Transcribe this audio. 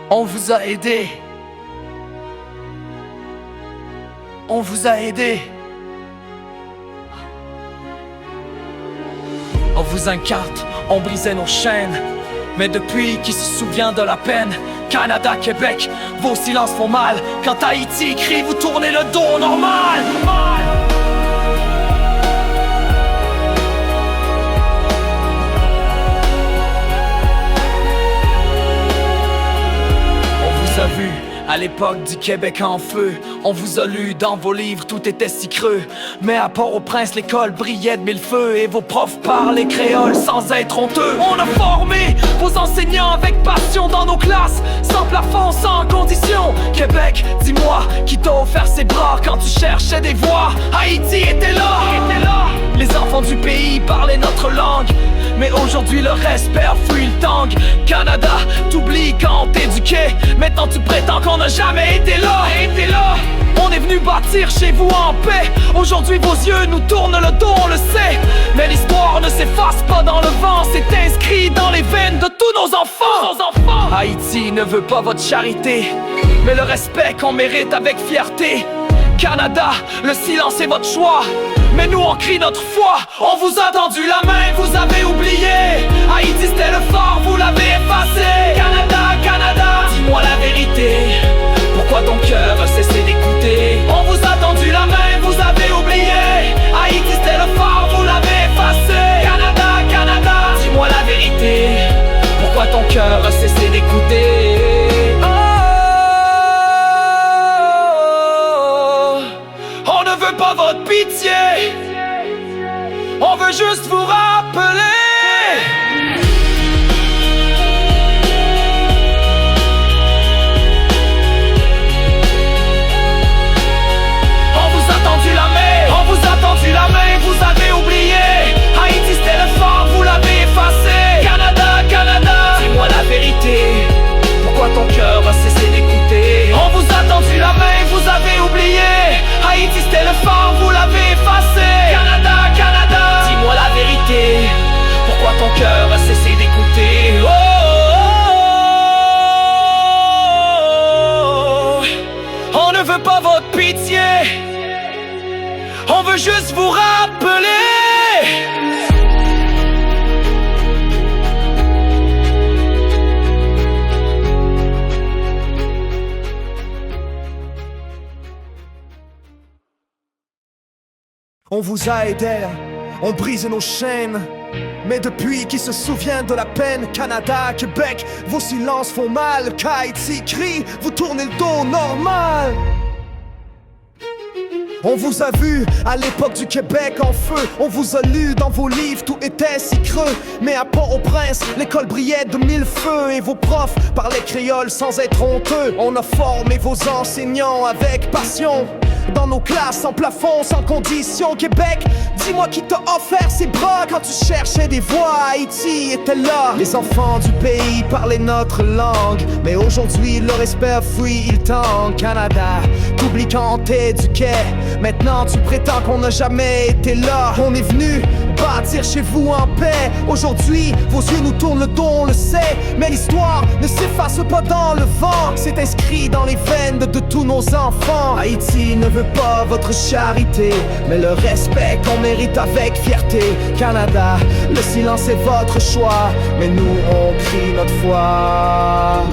On vous a aidé. On vous a aidé. On vous incarne, on brisait nos chaînes. Mais depuis, qui se souvient de la peine? Canada, Québec, vos silences font mal. Quand Haïti crie, vous tournez le dos normal. On vous a vu à l'époque du Québec en feu. On vous a lu dans vos livres, tout était si creux. Mais à Port-au-Prince, l'école brillait de mille feux. Et vos profs parlaient créole sans être honteux. On a formé vos enseignants avec passion dans nos classes, sans plafond, sans condition. Québec, dis-moi, qui t'a offert ses bras quand tu cherchais des voix? Haïti était là. Les enfants du pays parlaient notre langue, mais aujourd'hui le respect a fui le tang. Canada, t'oublies quand on t'éduquait. Maintenant tu prétends qu'on n'a jamais été là. On est venu bâtir chez vous en paix. Aujourd'hui vos yeux nous tournent le dos, on le sait. Mais l'histoire ne s'efface pas dans le vent. C'est inscrit dans les veines de tous nos enfants. Haïti ne veut pas votre charité, mais le respect qu'on mérite avec fierté. Canada, le silence est votre choix, mais nous on crie notre foi. On vous a tendu la main, vous avez oublié. Haïti c'était le fort, vous l'avez effacé. Canada, Canada, dis-moi la vérité. Pourquoi ton cœur a cessé d'écouter? On vous a tendu la main, vous avez oublié. Haïti c'était le fort, vous l'avez effacé. Canada, Canada, dis-moi la vérité. Pourquoi ton cœur a cessé d'écouter? On ne veut pas votre pitié, on veut juste vous rappeler. On vous a tendu la main, vous avez oublié. Haïti c'était le fort, vous l'avez effacé. Canada, Canada, dis-moi la vérité. Pourquoi ton cœur a cessé d'écouter? On vous a tendu la main, vous avez oublié. Haïti c'était le fort, vous l'avez effacé. Canada, Canada, dis-moi la vérité. Pourquoi ton cœur a cessé d'écouter? On ne veut pas votre pitié, on veut juste vous rappeler. On vous a aidé, on brise nos chaînes. Mais depuis, qui se souvient de la peine? Canada, Québec, vos silences font mal. Haïti crie, vous tournez le dos normal. On vous a vu à l'époque du Québec en feu. On vous a lu dans vos livres, tout était si creux. Mais à Port-au-Prince, l'école brillait de mille feux. Et vos profs parlaient créole sans être honteux. On a formé vos enseignants avec passion dans nos classes, sans plafond, sans condition. Québec, dis-moi qui t'a offert ses bras quand tu cherchais des voix. Haïti était là. Les enfants du pays parlaient notre langue, mais aujourd'hui le respect a fui le temps. Canada, t'oublies quand on t'éduquait. Maintenant tu prétends qu'on n'a jamais été là. On est venu bâtir chez vous en paix. Aujourd'hui vos yeux nous tournent le dos, on le sait. Mais l'histoire ne s'efface pas dans le vent. C'est inscrit dans les veines de tous nos enfants. Haïti ne veut pas votre charité, mais le respect qu'on mérite avec fierté. Canada, le silence est votre choix, mais nous on crie notre foi.